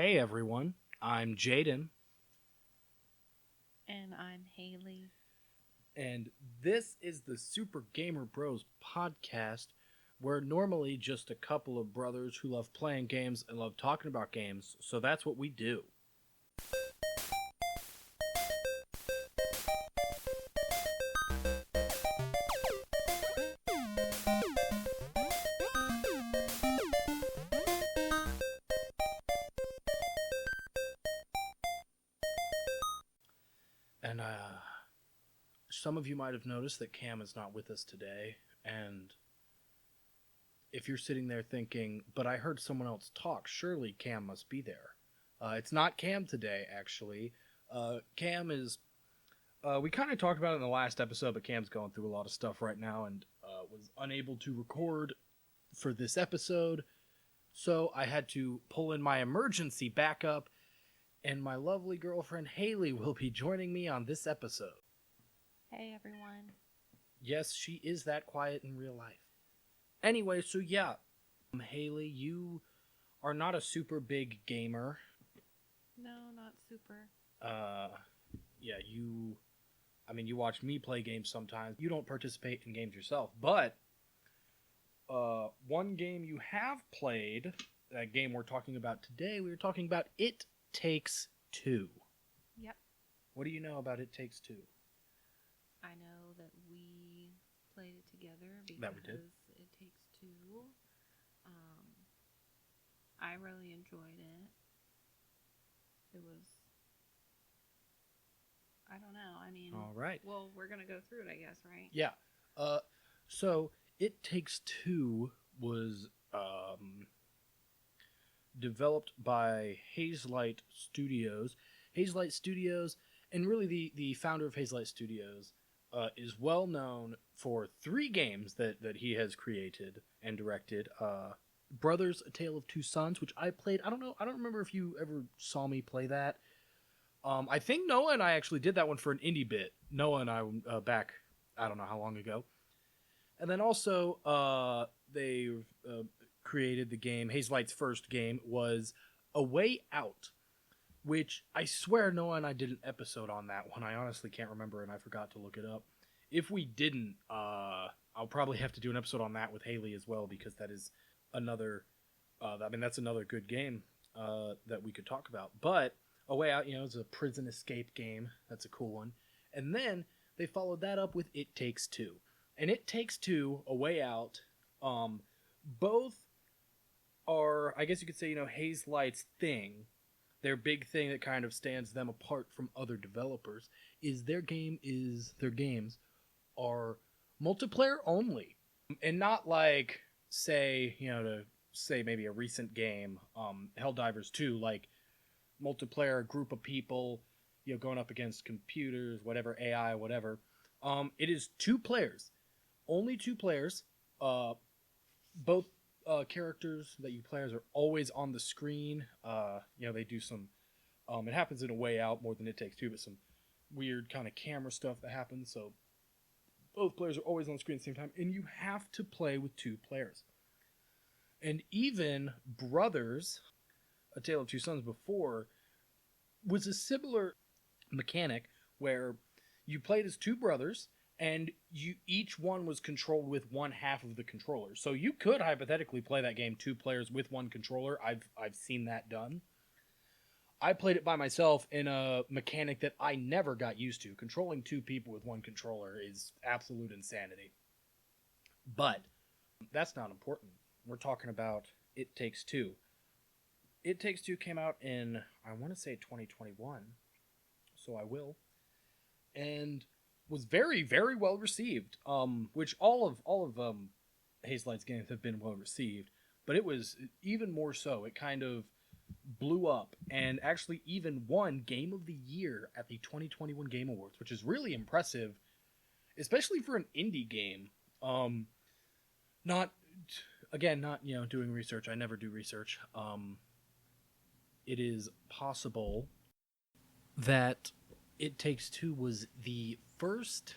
Hey everyone, I'm Jaden, And I'm Haley. and this is the Super Gamer Bros podcast, where normally just a couple of brothers who love playing games and love talking about games, so that's what we do. And some of you might have noticed that Cam is not with us today, and if you're sitting there thinking, but I heard someone else talk, surely Cam must be there. It's not Cam today, actually. Cam is. We kind of talked about it in the last episode, but Cam's going through a lot of stuff right now and was unable to record for this episode. So I had to pull in my emergency backup, and my lovely girlfriend Haley will be joining me on this episode. Hey, everyone. Yes, she is that quiet in real life. Anyway, so yeah, Haley, you are not a super big gamer. No, not super. Yeah, you watch me play games sometimes. You don't participate in games yourself, but one game you have played, that game we're talking about today, we were talking about It Takes Two. Yep. What do you know about It Takes Two? I know that we played it together because That we did. It Takes Two. I really enjoyed it. It was, I don't know. I mean, All right. well, we're going to go through it, I guess, right? Yeah. So It Takes Two was developed by Hazelight Studios. Hazelight Studios, and really the founder of Hazelight Studios, is well known for three games that he has created and directed. Brothers: A Tale of Two Sons, which I played. I don't remember if you ever saw me play that. I think Noah and I actually did that one for an indie bit. Noah and I back, I don't know how long ago. And then also they created the game. Hazelight's first game was A Way Out, which I swear Noah and I did an episode on that one. I honestly can't remember, and I forgot to look it up. If we didn't, I'll probably have to do an episode on that with Haley as well, because that is another. That's another good game that we could talk about. But A Way Out, is a prison escape game. That's a cool one. And then they followed that up with It Takes Two. And It Takes Two, A Way Out, both are, I guess you could say, Hazelight's thing. Their big thing that kind of stands them apart from other developers is their games are multiplayer only. And not like, say, to say maybe a recent game, Helldivers 2, like multiplayer group of people, going up against computers, whatever, AI, whatever. It is two players. Only two players. Both characters that you play as are always on the screen. They do some. It happens in A Way Out more than It Takes Two, but some weird kind of camera stuff that happens. So both players are always on the screen at the same time, and you have to play with two players. And even Brothers: A Tale of Two Sons before was a similar mechanic where you played as two brothers, and each one was controlled with one half of the controller. So you could hypothetically play that game two players with one controller. I've seen that done. I played it by myself in a mechanic that I never got used to. Controlling two people with one controller is absolute insanity. But that's not important. We're talking about It Takes Two. It Takes Two came out in, I want to say 2021, so I will. And was very, very well received. Which all of Hazelight's games have been well received, but it was even more so. It kind of blew up and actually even won Game of the Year at the 2021 Game Awards, which is really impressive, especially for an indie game. Not doing research. I never do research. It is possible that It Takes Two was the first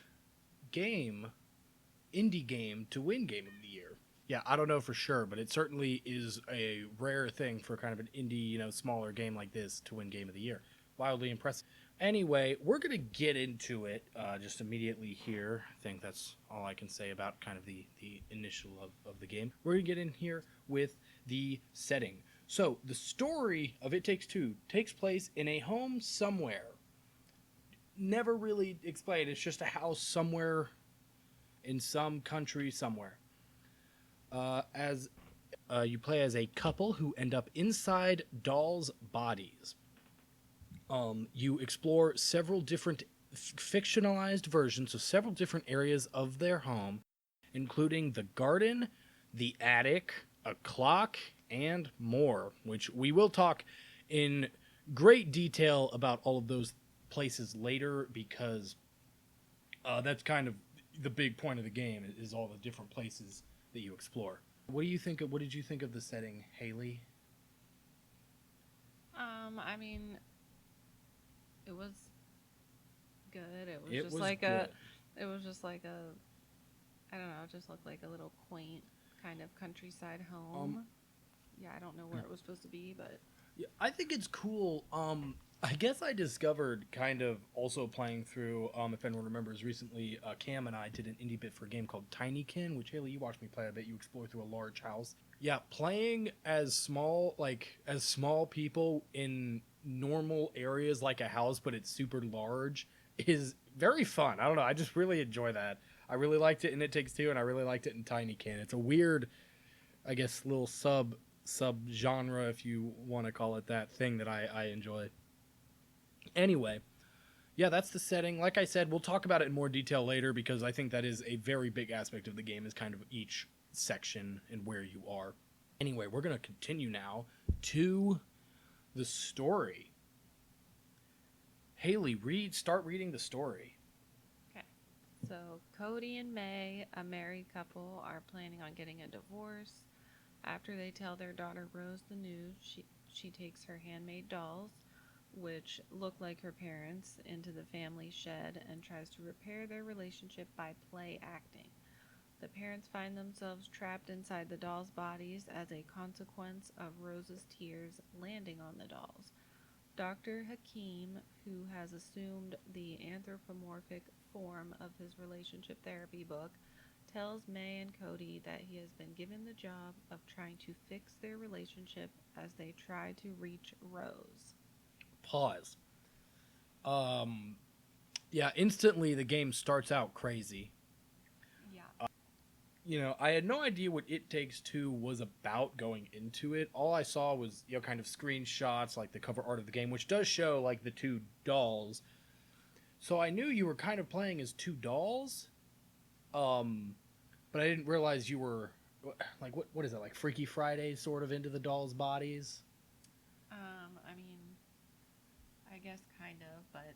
indie game to win Game of the Year. Yeah, I don't know for sure, but it certainly is a rare thing for kind of an indie, smaller game like this to win Game of the Year. Wildly impressive. Anyway, we're going to get into it just immediately here. I think that's all I can say about kind of the initial of the game. We're going to get in here with the setting. So, the story of It Takes Two takes place in a home somewhere. Never really explained. It's just a house somewhere in some country somewhere. As You play as a couple who end up inside dolls' bodies. You explore several different fictionalized versions of several different areas of their home, including the garden, the attic, a clock, and more, which we will talk in great detail about all of those places later because that's kind of the big point of the game is all the different places that you explore. What did you think of the setting, Haley? I mean, it was good. It was It just was like good. it was just like a, I don't know, it just looked like a little quaint kind of countryside Um, home. Yeah, I don't know where it was supposed to be, but Yeah, I think it's cool. I guess I discovered kind of also playing through. If anyone remembers, recently Cam and I did an indie bit for a game called Tinykin, which Haley, you watched me play a bit. You explore through a large house. Yeah, playing as small people in normal areas like a house, but it's super large, is very fun. I don't know. I just really enjoy that. I really liked it in It Takes Two, and I really liked it in Tinykin. It's a weird, I guess, little sub genre, if you want to call it that, thing that I enjoy. Anyway, yeah, that's the setting. Like I said, we'll talk about it in more detail later because I think that is a very big aspect of the game is kind of each section and where you are. Anyway, we're going to continue now to the story. Haley, start reading the story. okay. So Cody and May, a married couple, are planning on getting a divorce. After they tell their daughter Rose the news, she takes her handmade dolls, which look like her parents, into the family shed and tries to repair their relationship by play acting. The parents find themselves trapped inside the dolls' bodies as a consequence of Rose's tears landing on the dolls. Dr. Hakim, who has assumed the anthropomorphic form of his relationship therapy book, tells May and Cody that he has been given the job of trying to fix their relationship as they try to reach Rose. Pause. Um, yeah, instantly the game starts out crazy. Yeah. I had no idea what It Takes Two was about going into it. All I saw was, kind of screenshots, like the cover art of the game, which does show, like, the two dolls. So I knew you were kind of playing as two dolls, um, but I didn't realize you were, like, what is it, like Freaky Friday sort of into the dolls' bodies? I mean, I guess kind of, but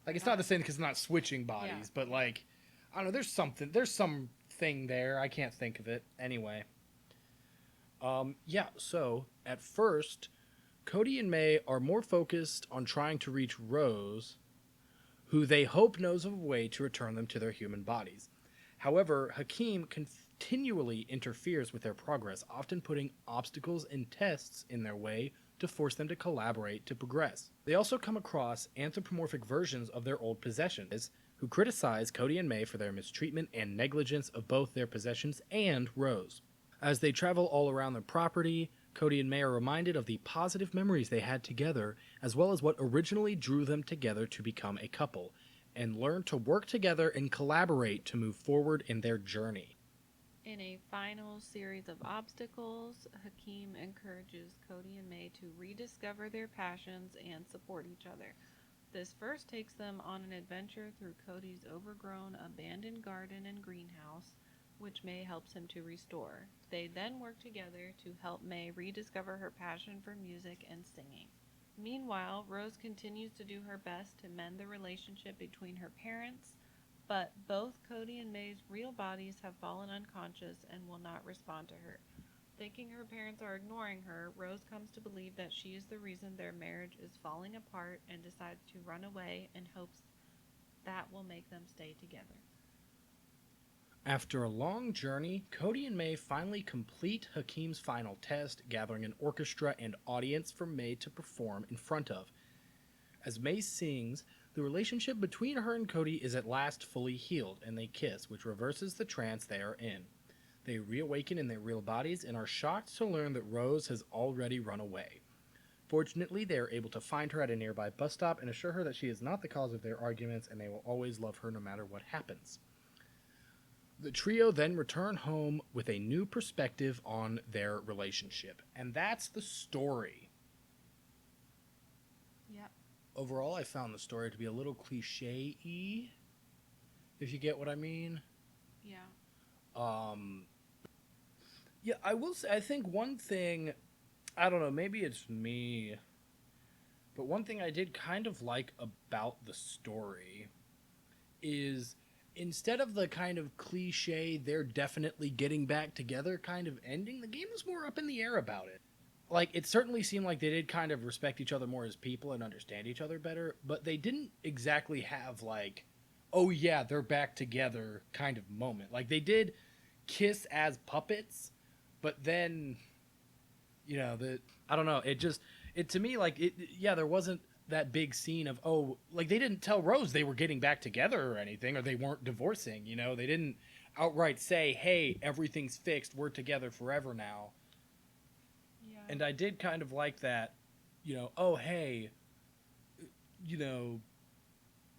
Like, it's not not. the same because it's not switching Yeah, bodies, but, yeah. like, I don't know, there's something there. I can't think of it. Anyway. Yeah, so at first, Cody and May are more focused on trying to reach Rose, who they hope knows of a way to return them to their human bodies. However, Hakim continually interferes with their progress, often putting obstacles and tests in their way to force them to collaborate to progress. They also come across anthropomorphic versions of their old possessions, who criticize Cody and May for their mistreatment and negligence of both their possessions and Rose. As they travel all around the property, Cody and May are reminded of the positive memories they had together, as well as what originally drew them together to become a couple, and learn to work together and collaborate to move forward in their journey. In a final series of obstacles, Hakim encourages Cody and May to rediscover their passions and support each other. This first takes them on an adventure through Cody's overgrown, abandoned garden and greenhouse, which May helps him to restore. They then work together to help May rediscover her passion for music and singing. Meanwhile, Rose continues to do her best to mend the relationship between her parents, but both Cody and May's real bodies have fallen unconscious and will not respond to her. Thinking her parents are ignoring her, Rose comes to believe that she is the reason their marriage is falling apart and decides to run away in hopes that will make them stay together. After a long journey, Cody and May finally complete Hakeem's final test, gathering an orchestra and audience for May to perform in front of. As May sings, the relationship between her and Cody is at last fully healed, and they kiss, which reverses the trance they are in. They reawaken in their real bodies and are shocked to learn that Rose has already run away. Fortunately, they are able to find her at a nearby bus stop and assure her that she is not the cause of their arguments and they will always love her no matter what happens. The trio then return home with a new perspective on their relationship. And that's the story. Yep. Overall, I found the story to be a little cliche-y, if you get what I mean. Yeah. Yeah, I will say, I think one thing, I don't know, maybe it's me, but one thing I did kind of like about the story is instead of the kind of cliche, they're definitely getting back together kind of ending, the game was more up in the air about it. Like, it certainly seemed like they did kind of respect each other more as people and understand each other better, but they didn't exactly have, like, oh yeah, they're back together kind of moment. Like, they did kiss as puppets, but then, you know, I don't know, it to me, like, yeah, there wasn't that big scene of, oh, like, they didn't tell Rose they were getting back together or anything, or they weren't divorcing, you know? They didn't outright say, hey, everything's fixed, we're together forever now. Yeah. And I did kind of like that, you know, oh, hey, you know,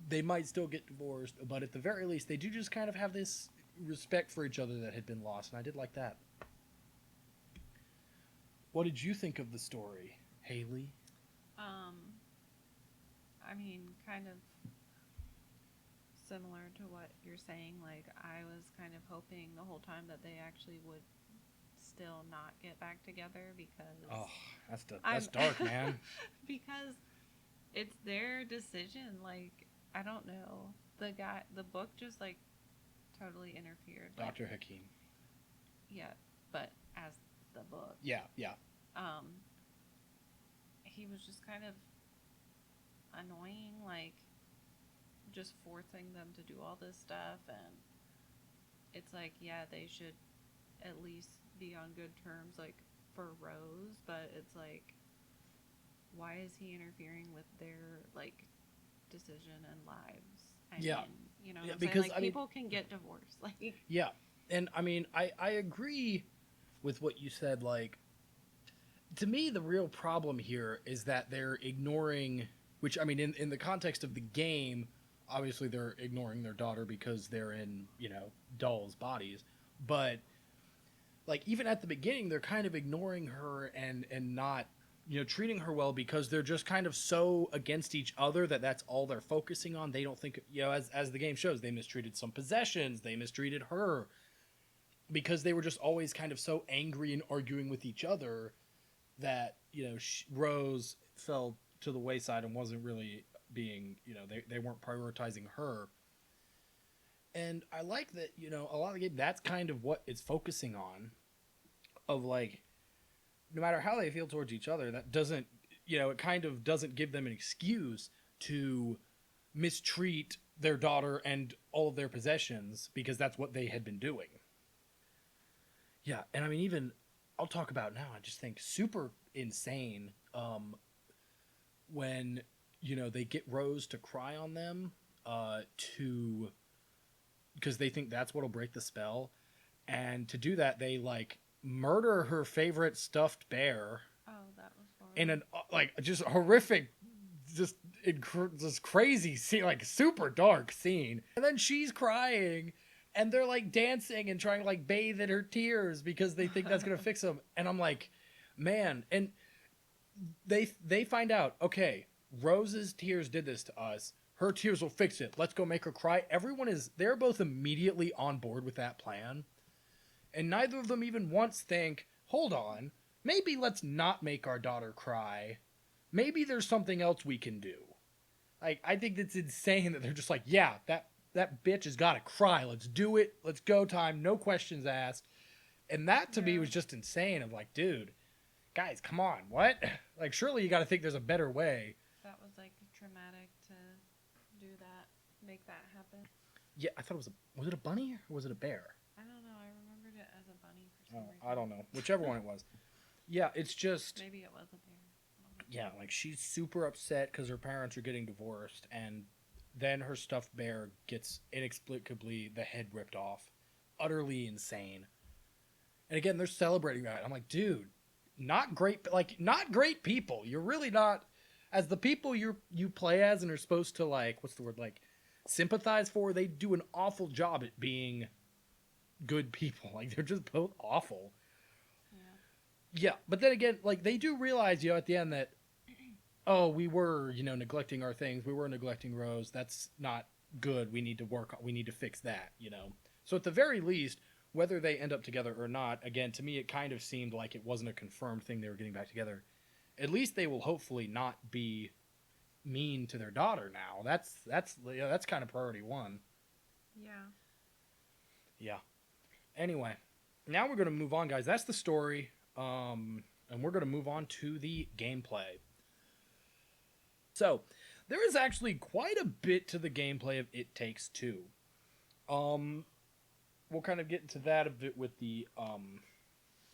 they might still get divorced, but at the very least, they do just kind of have this respect for each other that had been lost, and I did like that. What did you think of the story, Haley? I mean, kind of similar to what you're saying. Like, I was kind of hoping the whole time that they actually would still not get back together because Oh, that's dark, man. because it's their decision. Like, I don't know. The book just like totally interfered. Dr. Hakeem. Yeah, but as the book. Yeah. Um, he was just kind of annoying, like just forcing them to do all this stuff, and it's like, yeah, they should at least be on good terms, like for Rose, but it's like, why is he interfering with their like decision and lives? I mean, you know, yeah, what I'm because saying? Like, people can get divorced, like, yeah, and I mean, I agree with what you said. Like, to me, the real problem here is that they're ignoring, which, I mean, in the context of the game, obviously they're ignoring their daughter because they're in, you know, dolls' bodies. But, like, even at the beginning, they're kind of ignoring her and not, you know, treating her well because they're just kind of so against each other that that's all they're focusing on. They don't think, you know, as the game shows, they mistreated some possessions, they mistreated her because they were just always kind of so angry and arguing with each other that, you know, Rose fell to the wayside and wasn't really being, you know, they weren't prioritizing her. And I like that, you know, a lot of the game, that's kind of what it's focusing on, of like, no matter how they feel towards each other, that doesn't, you know, it kind of doesn't give them an excuse to mistreat their daughter and all of their possessions because that's what they had been doing. Yeah, and I mean, even I'll talk about now. I just think super insane when, you know, they get Rose to cry on them to because they think that's what'll break the spell, and to do that they like murder her favorite stuffed bear. oh, that was horrible. In an like just horrific, just crazy scene, like super dark scene, and then she's crying. And they're like dancing and trying to like bathe in her tears because they think that's gonna fix them. And I'm like, man. And they find out, okay, Rose's tears did this to us. Her tears will fix it. Let's go make her cry. They're both immediately on board with that plan. And neither of them even once think, hold on, maybe let's not make our daughter cry. Maybe there's something else we can do. Like, I think it's insane that they're just like, yeah, that bitch has got to cry. Let's do it. Let's go time. No questions asked. And that to me was just insane. Of like, dude, guys, come on. What? Like, surely you got to think there's a better way. That was like traumatic to do that, make that happen. Yeah, I thought it was it a bunny or was it a bear? I don't know. I remembered it as a bunny for some Oh, I reason. don't know. Whichever one it was. Yeah, it's just Maybe it was a bear. yeah, like she's super upset because her parents are getting divorced, and then her stuffed bear gets inexplicably the head ripped off, utterly insane. And again, they're celebrating that. I'm like, dude, not great, like not great people. You're really not as the people you play as and are supposed to like what's the word like sympathize for. They do an awful job at being good people. Like they're just both awful. Yeah. Yeah, but then again, like they do realize, at the end that oh, we were, neglecting our things. We were neglecting Rose. That's not good. We need to work. We need to fix that. So at the very least, whether they end up together or not, again, to me, it kind of seemed like it wasn't a confirmed thing they were getting back together. At least they will hopefully not be mean to their daughter now. That's kind of priority one. Yeah. Yeah. Anyway, now we're going to move on, guys. That's the story. And we're going to move on to the gameplay. So, there is actually quite a bit to the gameplay of It Takes Two. We'll kind of get into that a bit with the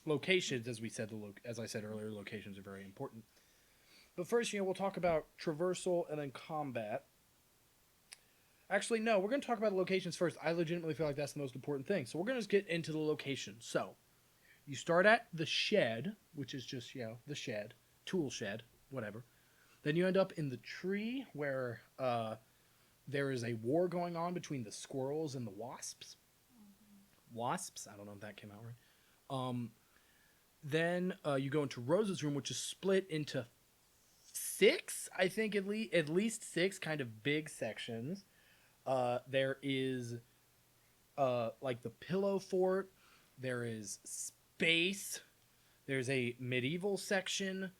locations, as we said. As I said earlier, locations are very important. But first, we'll talk about traversal and then combat. Actually, no, we're going to talk about the locations first. I legitimately feel like that's the most important thing. So we're going to just get into the location. So, you start at the shed, which is just, the shed, tool shed, whatever. Then you end up in the tree where there is a war going on between the squirrels and the wasps. Wasps? I don't know if that came out right. Then you go into Rose's room, which is split into 6, I think at least 6 kind of big sections. There is like the pillow fort. There is space. There's a medieval section.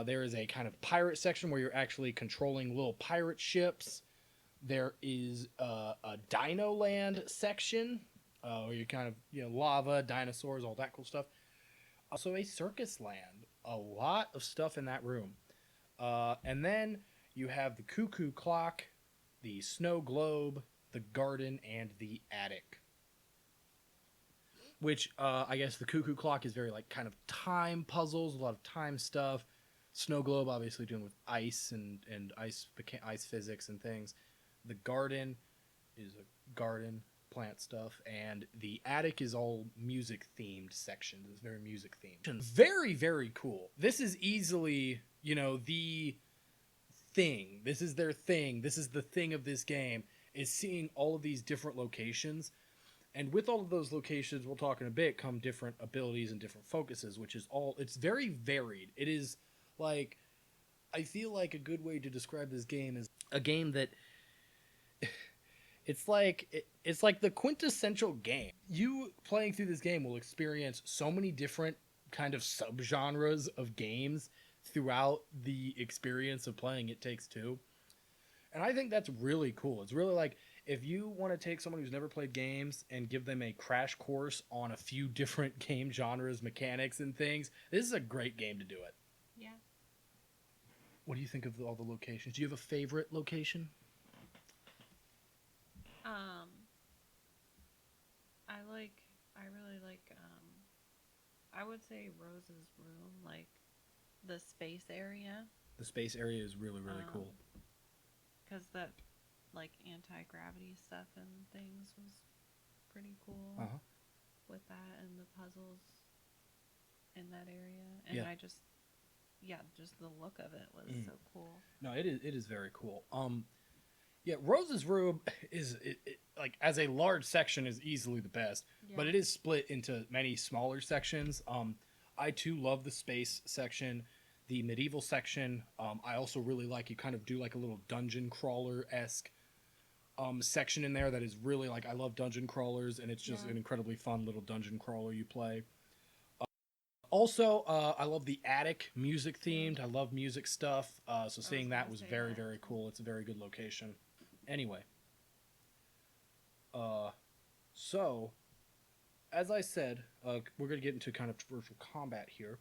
There is a kind of pirate section where you're actually controlling little pirate ships. There is a Dino Land section where you kind of, lava, dinosaurs, all that cool stuff. Also a circus land. A lot of stuff in that room. And then you have the cuckoo clock, the snow globe, the garden, and the attic. Which I guess the cuckoo clock is very like kind of time puzzles, a lot of time stuff. Snow globe obviously dealing with ice and ice physics and things. The garden is a garden, plant stuff, and the attic is all music themed sections. It's very music themed. Very, very cool. This is easily, the thing. This is their thing. This is the thing of this game, is seeing all of these different locations. And with all of those locations, we'll talk in a bit, come different abilities and different focuses, which is it's very varied. It is like, I feel like a good way to describe this game is a game that it's like the quintessential game. You playing through this game will experience so many different kind of subgenres of games throughout the experience of playing It Takes Two. And I think that's really cool. It's really like if you want to take someone who's never played games and give them a crash course on a few different game genres, mechanics, and things, this is a great game to do it. Yeah. What do you think of all the locations? Do you have a favorite location? I really like, I would say Rose's room, like the space area. The space area is really, really cool. Because that, like, anti-gravity stuff and things was pretty cool with that and the puzzles in that area. And Yeah. just the look of it was so cool. No, it is very cool. Yeah, Rose's room is like as a large section is easily the best, but it is split into many smaller sections. I too love the space section, the medieval section. I also really like you kind of do like a little dungeon crawler esque section in there that is really like I love dungeon crawlers, and it's just an incredibly fun little dungeon crawler you play. Also, I love the attic, music themed. I love music stuff. So seeing that was very, very cool. It's a very good location. Anyway, so as I said, we're going to get into kind of virtual combat here.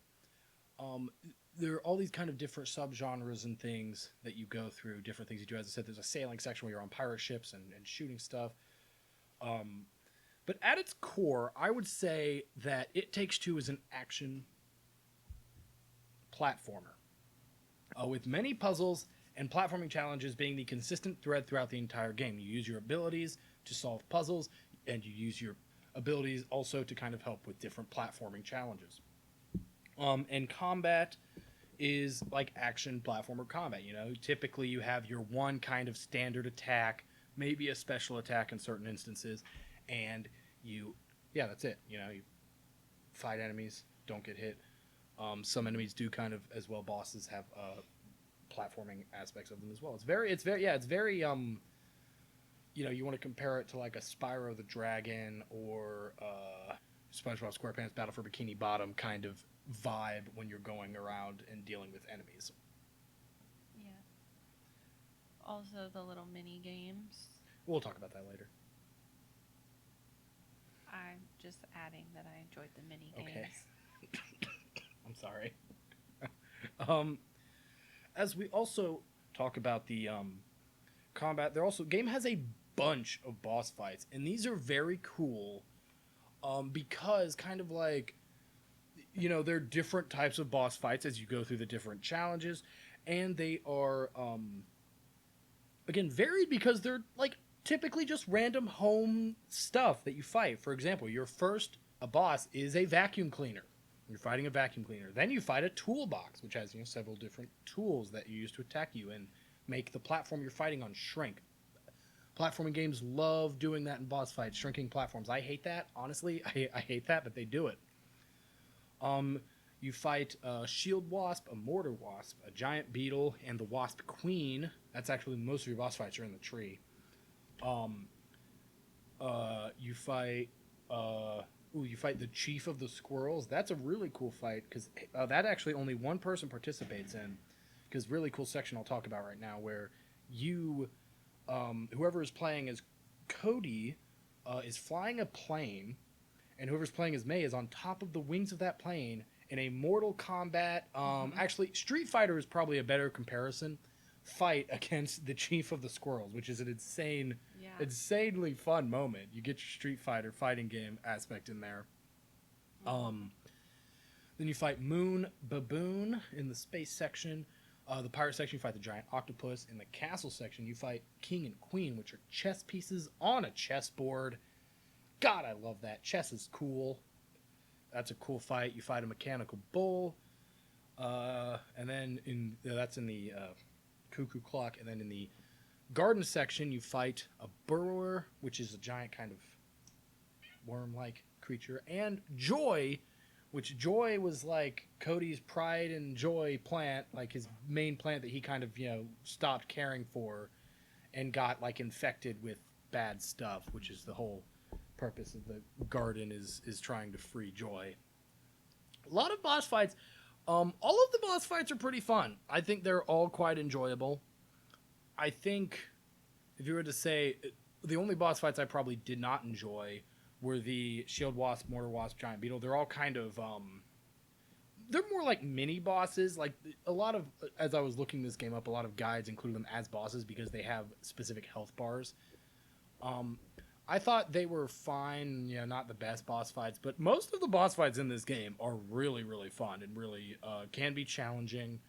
There are all these kind of different subgenres and things that you go through, different things you do. As I said, there's a sailing section where you're on pirate ships and shooting stuff. Um, but at its core, I would say that It Takes Two is an action platformer with many puzzles and platforming challenges being the consistent thread throughout the entire game. You use your abilities to solve puzzles, and you use your abilities also to kind of help with different platforming challenges. And combat is like action platformer combat. You know, typically you have your one kind of standard attack, maybe a special attack in certain instances, and yeah, that's it. You know, you fight enemies, don't get hit. Some enemies do kind of as well. Bosses have platforming aspects of them as well. It's very you know, you want to compare it to like a Spyro the Dragon or SpongeBob SquarePants Battle for Bikini Bottom kind of vibe when you're going around and dealing with enemies. Yeah. Also, the little mini games. We'll talk about that later. I'm just adding that I enjoyed the mini games. Okay. I'm sorry. um, as we also talk about the combat, game has a bunch of boss fights, and these are very cool because kind of like, you know, there are different types of boss fights as you go through the different challenges, and they are again varied because they're like typically just random home stuff that you fight. For example, your first a boss is a vacuum cleaner. You're fighting a vacuum cleaner. Then you fight a toolbox, which has, you know, several different tools that you use to attack you and make the platform you're fighting on shrink. Platforming games love doing that in boss fights, shrinking platforms. I hate that. Honestly, I hate that, but they do it. You fight a shield wasp, a mortar wasp, a giant beetle, and the wasp queen. That's actually most of your boss fights are in the tree. You fight you fight the chief of the squirrels. That's a really cool fight because that actually only one person participates in. Because really cool section I'll talk about right now where you, whoever is playing as Cody, is flying a plane, and whoever's playing as May is on top of the wings of that plane in a Mortal Kombat. Actually, Street Fighter is probably a better comparison. Fight against the chief of the squirrels, which is an insanely fun moment. You get your Street Fighter fighting game aspect in there. Then you fight Moon Baboon in the space section. The pirate section, you fight the giant octopus. In the castle section, you fight King and Queen, which are chess pieces on a chessboard. God, I love that. Chess is cool. That's a cool fight. You fight a mechanical bull. And then that's in the cuckoo clock. And then in the garden section, you fight a burrower, which is a giant kind of worm-like creature. And Joy, which Joy was like Cody's pride and joy plant, like his main plant that he kind of, you know, stopped caring for and got like infected with bad stuff, which is the whole purpose of the garden is trying to free Joy. A lot of boss fights. All of the boss fights are pretty fun. I think they're all quite enjoyable. I think if you were to say the only boss fights I probably did not enjoy were the Shield Wasp, Mortar Wasp, Giant Beetle. They're all kind of they're more like mini bosses. Like a lot of, as I was looking this game up, a lot of guides include them as bosses because they have specific health bars. I thought they were fine, you know, not the best boss fights, but most of the boss fights in this game are really, really fun and really can be challenging,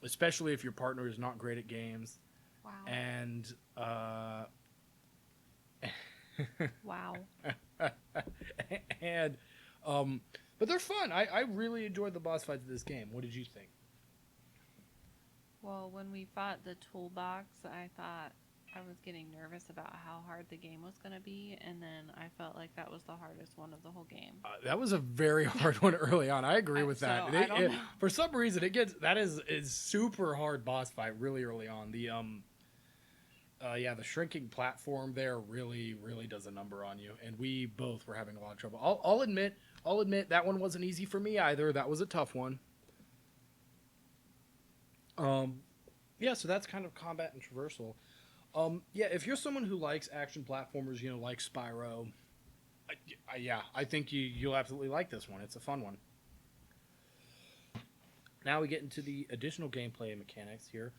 especially if your partner is not great at games. Wow. And wow. And but they're fun. I really enjoyed the boss fights of this game. What did you think? Well, when we fought the toolbox, I thought I was getting nervous about how hard the game was going to be, and then I felt like that was the hardest one of the whole game. That was a very hard one early on. I agree with that. So, I don't know. For some reason, that is super hard boss fight really early on. The shrinking platform there really, really does a number on you, and we both were having a lot of trouble. I'll admit that one wasn't easy for me either. That was a tough one. So that's kind of combat and traversal. If you're someone who likes action platformers, you know, like Spyro, I think you'll absolutely like this one. It's a fun one. Now we get into the additional gameplay mechanics here.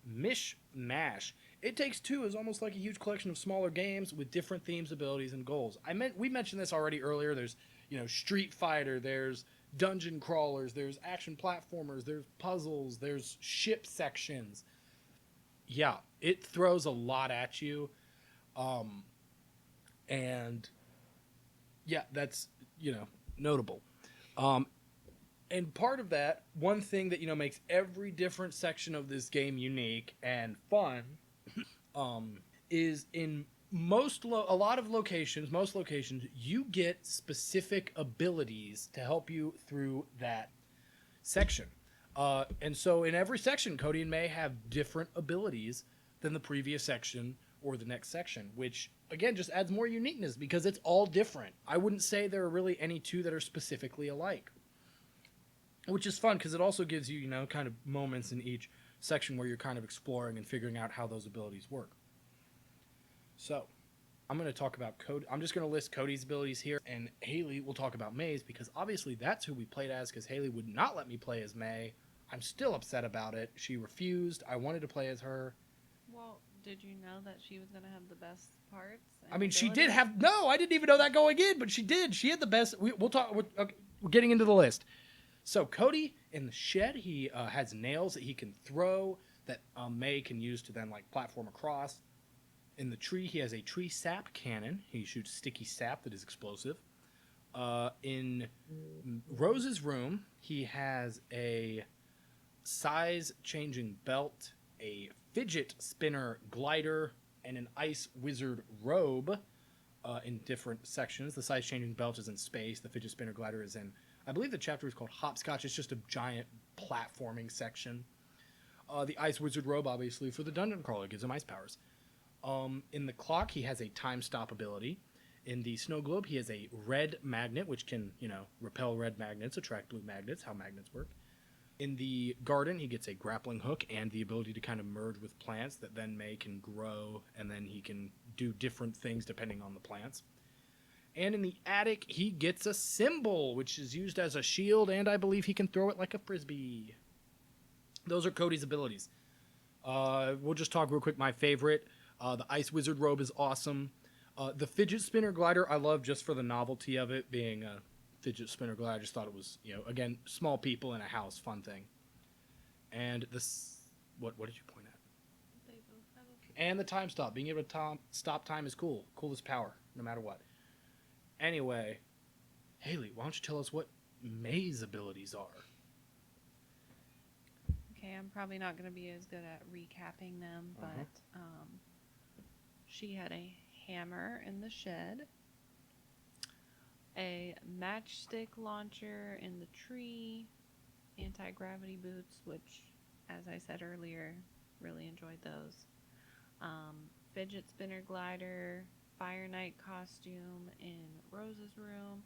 mishmash. It Takes Two is almost like a huge collection of smaller games with different themes, abilities, and goals. We mentioned this already earlier. There's Street Fighter, there's dungeon crawlers, there's action platformers, there's puzzles, there's ship sections. Yeah, it throws a lot at you, and yeah, that's notable. Um, and part of that, one thing that makes every different section of this game unique and fun, is in a lot of locations, most locations, you get specific abilities to help you through that section. And so in every section, Cody and May have different abilities than the previous section or the next section, which again just adds more uniqueness because it's all different. I wouldn't say there are really any two that are specifically alike, which is fun because it also gives you, kind of moments in each section where you're kind of exploring and figuring out how those abilities work. So, I'm going to talk about Cody. I'm just going to list Cody's abilities here, and Haley will talk about May's because obviously that's who we played as because Haley would not let me play as May. I'm still upset about it. She refused. I wanted to play as her. Well, did you know that she was going to have the best parts? I mean, she did have... No, I didn't even know that going in, but she did. She had the best... We'll talk... We're getting into the list. So, Cody, in the shed, he has nails that he can throw that May can use to then, platform across. In the tree, he has a tree sap cannon. He shoots sticky sap that is explosive. In Rose's room, he has a size-changing belt, a fidget spinner glider, and an ice wizard robe in different sections. The size-changing belt is in space. The fidget spinner glider is in... I believe the chapter is called Hopscotch. It's just a giant platforming section. The ice wizard robe, obviously, for the dungeon crawler. Gives him ice powers. In the clock, he has a time stop ability. In the snow globe, he has a red magnet, which can, repel red magnets, attract blue magnets, how magnets work. In the garden, he gets a grappling hook and the ability to kind of merge with plants that then May can grow, and then he can do different things depending on the plants. And in the attic, he gets a cymbal, which is used as a shield, and I believe he can throw it like a frisbee. Those are Cody's abilities. We'll just talk real quick. My favorite... the Ice Wizard robe is awesome. The Fidget Spinner glider I love just for the novelty of it being a fidget spinner glider. I just thought it was, again, small people in a house, fun thing. And this, what did you point at? They both have And the time stop. Being able to stop time is cool. Cool as power, no matter what. Anyway, Haley, why don't you tell us what May's abilities are? Okay, I'm probably not going to be as good at recapping them, but she had a hammer in the shed, a matchstick launcher in the tree, anti-gravity boots, which, as I said earlier, really enjoyed those, fidget spinner glider, Fire Knight costume in Rose's room,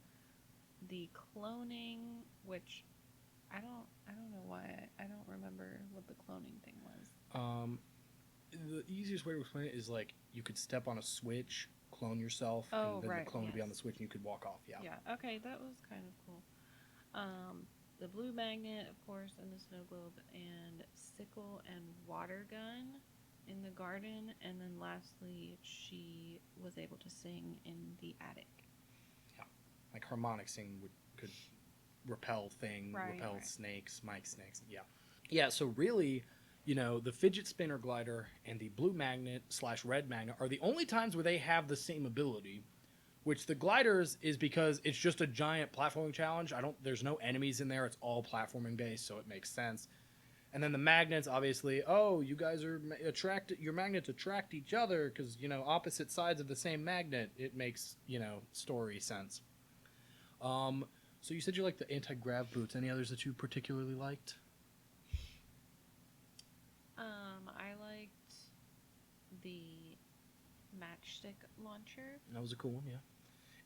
the cloning, which I don't know why I don't remember what the cloning thing was. The easiest way to explain it is you could step on a switch, clone yourself, and then the clone would be on the switch and you could walk off. Yeah. Yeah. Okay, that was kind of cool. The blue magnet, of course, in the snow globe, and sickle and water gun in the garden, and then lastly, she was able to sing in the attic. Yeah, harmonic singing could repel things, repel right. snakes, mic snakes. Yeah. Yeah, so really, the fidget spinner glider and the blue magnet / red magnet are the only times where they have the same ability, which the gliders is because it's just a giant platforming challenge. There's no enemies in there. It's all platforming based, so it makes sense. And then the magnets, obviously, you guys are your magnets attract each other because, opposite sides of the same magnet. It makes, story sense. So you said you liked the anti-grav boots. Any others that you particularly liked? I liked the matchstick launcher. That was a cool one, yeah.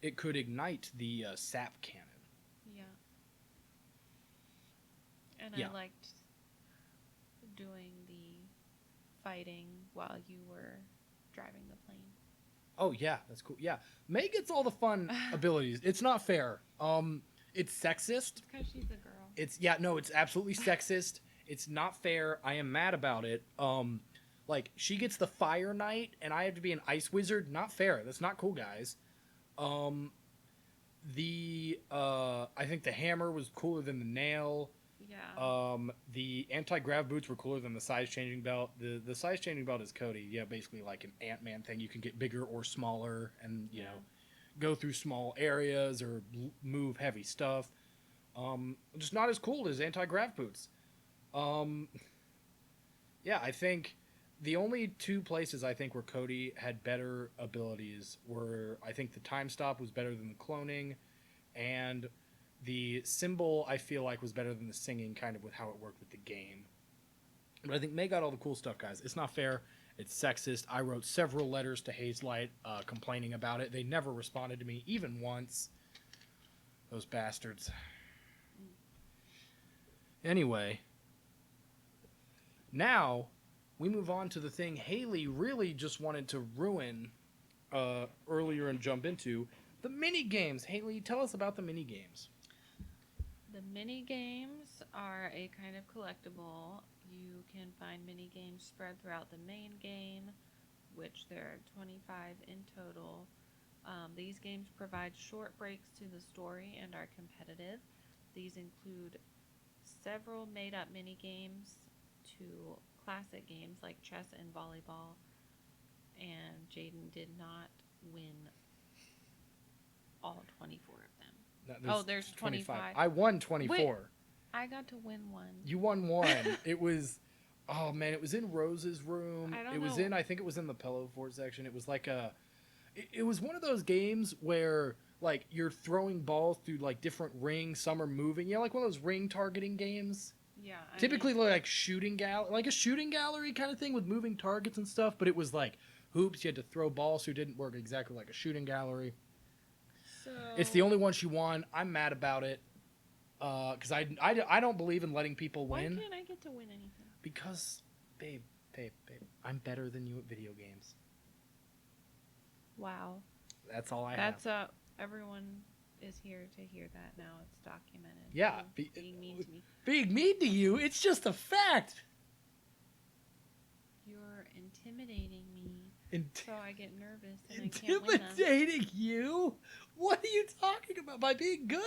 It could ignite the sap cannon. Yeah. And yeah. I liked doing the fighting while you were driving the plane. Oh, yeah, that's cool. Yeah. May gets all the fun abilities. It's not fair. It's sexist. It's because she's a girl. It's absolutely sexist. It's not fair. I am mad about it. Like she gets the Fire Knight, and I have to be an Ice Wizard. Not fair. That's not cool, guys. Um, I think the hammer was cooler than the nail. Yeah. The anti-grav boots were cooler than the size changing belt. The size changing belt is Cody. Yeah, basically like an Ant-Man thing. You can get bigger or smaller, and you know, go through small areas or move heavy stuff. Just not as cool as anti-grav boots. Um, yeah, I think the only two places I think where Cody had better abilities were I think the time stop was better than the cloning, and the symbol I feel like was better than the singing, kind of with how it worked with the game. But I think May got all the cool stuff, guys. It's not fair. It's sexist. I wrote several letters to Hazelight complaining about it. They never responded to me, even once. Those bastards. Anyway, now we move on to the thing Haley really just wanted to ruin earlier and jump into the mini games. Haley, tell us about the mini games. The mini games are a kind of collectible. You can find mini games spread throughout the main game, which there are 25 in total. These games provide short breaks to the story and are competitive. These include several made up mini games to classic games like chess and volleyball. And Jaden did not win all 24 of them. No, there's 25. I won 24. Wait, I got to win one. You won one. It was, oh man, it was in Rose's room. I don't It was know. in, I think it was in the pillow fort section. It was like it was one of those games where like you're throwing balls through like different rings. Some are moving. You know, like one of those ring targeting games. Yeah. Typically like like a shooting gallery kind of thing with moving targets and stuff. But it was like hoops. You had to throw balls, so it didn't work exactly like a shooting gallery. So It's the only one she won. I'm mad about it. Because I don't believe in letting people win. Why can't I get to win anything? Because, babe, I'm better than you at video games. Wow. That's all I That's have. everyone is here to hear that now. It's documented. Yeah, Being mean to me. Being mean to you, it's just a fact. You're intimidating me. So I get nervous and I can't win them. Intimidating you? What are you talking about? By being good?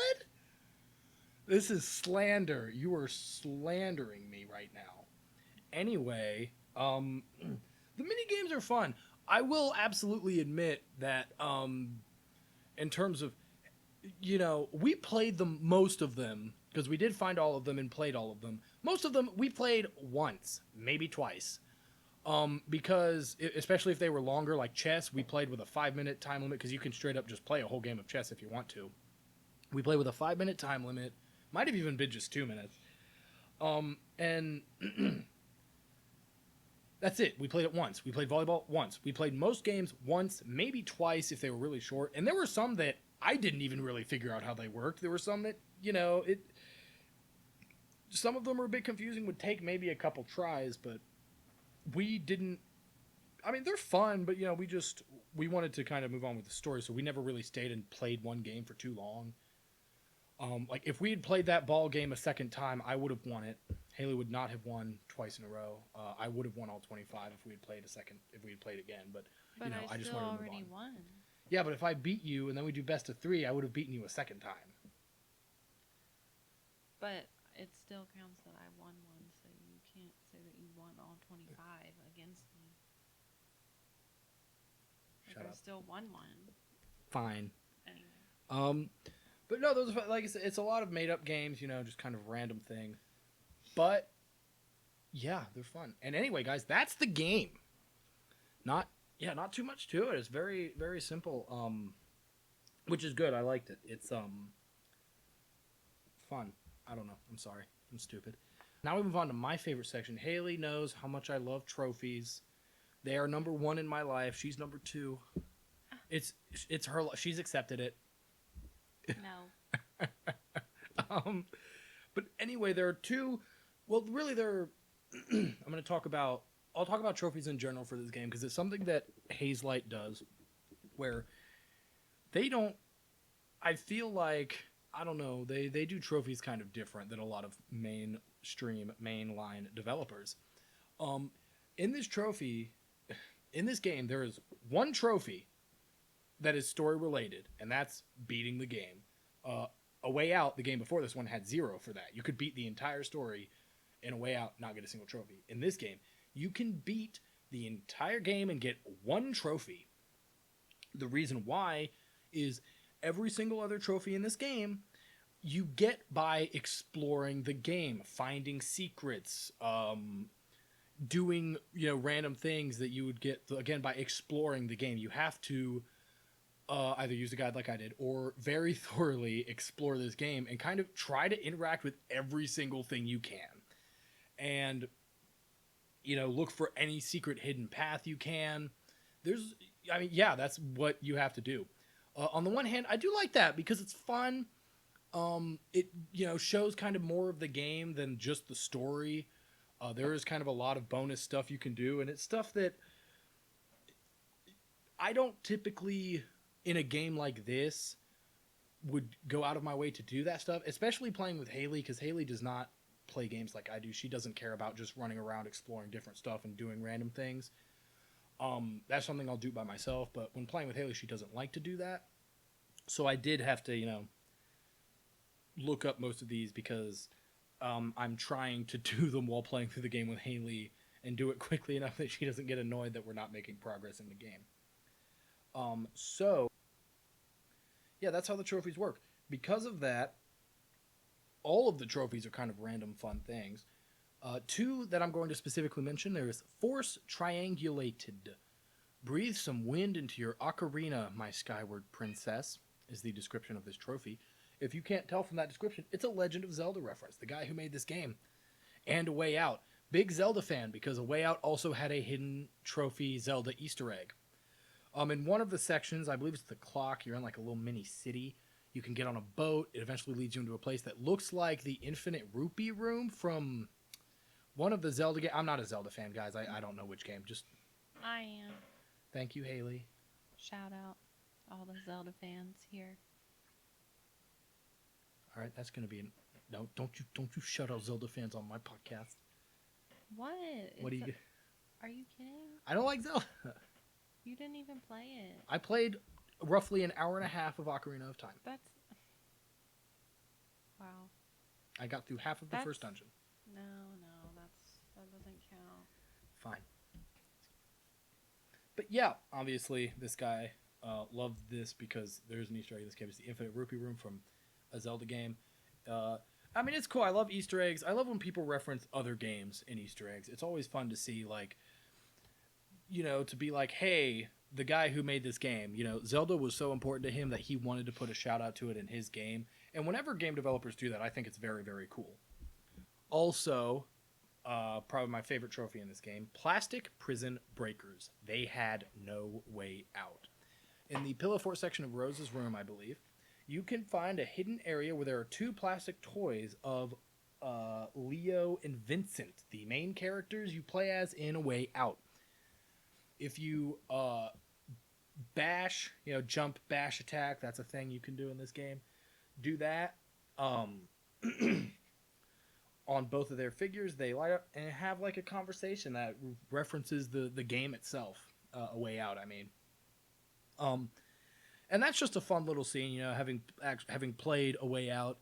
This is slander. You are slandering me right now. Anyway, the mini games are fun. I will absolutely admit that in terms of, you know, we played most of them, because we did find all of them and played all of them. Most of them we played once, maybe twice. Because, especially if they were longer, like chess, we played with a 5-minute time limit, because you can straight up just play a whole game of chess if you want to. We played with a 5-minute time limit. Might have even been just 2 minutes. And that's it. We played it once. We played volleyball once. We played most games once, maybe twice if they were really short. And there were some that I didn't even really figure out how they worked. There were some that, you know, some of them were a bit confusing, would take maybe a couple tries, but we didn't. I mean, they're fun, but, you know, we wanted to kind of move on with the story, so we never really stayed and played one game for too long. Like, if we had played that ball game a second time, I would have won it. Haley would not have won twice in a row. I would have won all 25 if we had played again. But you know, I just wanted to move already on. won. Yeah, but if I beat you and then we do best of 3, I would have beaten you a second time. But it still counts that I won one, so you can't say that you won all 25 against me. Shut up. I still won one. Fine. Anyway. But no, those are, like I said, it's a lot of made up games, you know, just kind of random thing. But yeah, they're fun. And anyway, guys, that's the game. Not too much to it. It's very, very simple. Which is good. I liked it. It's fun. I don't know. I'm sorry. I'm stupid. Now we move on to my favorite section. Haley knows how much I love trophies. They are number 1 in my life. She's number 2. It's her. She's accepted it. No. But anyway, there are 2. Well, really, I'll talk about trophies in general for this game, because it's something that Hazelight does, where they don't. I feel like, I don't know, they do trophies kind of different than a lot of main mainstream mainline developers. Um, in this trophy, in this game, there is one trophy that is story related, and that's beating the game. A Way Out, the game before this one, had 0 for that. You could beat the entire story in A Way Out, not get a single trophy. In this game, you can beat the entire game and get one trophy. The reason why is every single other trophy in this game you get by exploring the game, finding secrets, doing random things that you would get again by exploring the game. You have to either use a guide like I did or very thoroughly explore this game and kind of try to interact with every single thing you can, and look for any secret hidden path you can. That's what you have to do. On the one hand, I do like that because it's fun. It shows kind of more of the game than just the story. There is kind of a lot of bonus stuff you can do, and it's stuff that I don't typically, in a game like this, would go out of my way to do that stuff, especially playing with Haley, because Haley does not play games like I do. She doesn't care about just running around exploring different stuff and doing random things. That's something I'll do by myself, but when playing with Haley, she doesn't like to do that. So I did have to, look up most of these because I'm trying to do them while playing through the game with Haley and do it quickly enough that she doesn't get annoyed that we're not making progress in the game. That's how the trophies work. Because of that, all of the trophies are kind of random fun things. Two that I'm going to specifically mention, there's Force Triangulated. Breathe some wind into your ocarina, my skyward princess, is the description of this trophy. If you can't tell from that description, it's a Legend of Zelda reference. The guy who made this game. And A Way Out. Big Zelda fan, because A Way Out also had a hidden trophy Zelda Easter egg. In one of the sections, I believe it's the clock, you're in like a little mini city. You can get on a boat. It eventually leads you into a place that looks like the Infinite Rupee Room from one of the Zelda games. I'm not a Zelda fan, guys. I don't know which game. Just I am. Thank you, Haley. Shout out all the Zelda fans here. All right, that's gonna be no. Don't you shout out Zelda fans on my podcast. What? What do you? Are you kidding? I don't like Zelda. You didn't even play it. I played roughly an hour and a half of Ocarina of Time. That's wow. I got through half of the first dungeon. No, that doesn't count. Fine. But yeah, obviously this guy loved this because there's an Easter egg in this game. It's the Infinite Rupee Room from a Zelda game. It's cool. I love Easter eggs. I love when people reference other games in Easter eggs. It's always fun to see, like, to be like, hey, the guy who made this game, Zelda was so important to him that he wanted to put a shout out to it in his game. And whenever game developers do that, I think it's very, very cool. Also, probably my favorite trophy in this game, Plastic Prison Breakers. They had no way out. In the Pillow Fort section of Rose's room, I believe, you can find a hidden area where there are 2 plastic toys of Leo and Vincent, the main characters you play as in A Way Out. If you bash, jump, bash, attack, that's a thing you can do in this game. Do that. On both of their figures, they light up and have like a conversation that references the game itself, A Way Out, I mean. And that's just a fun little scene, having played A Way Out.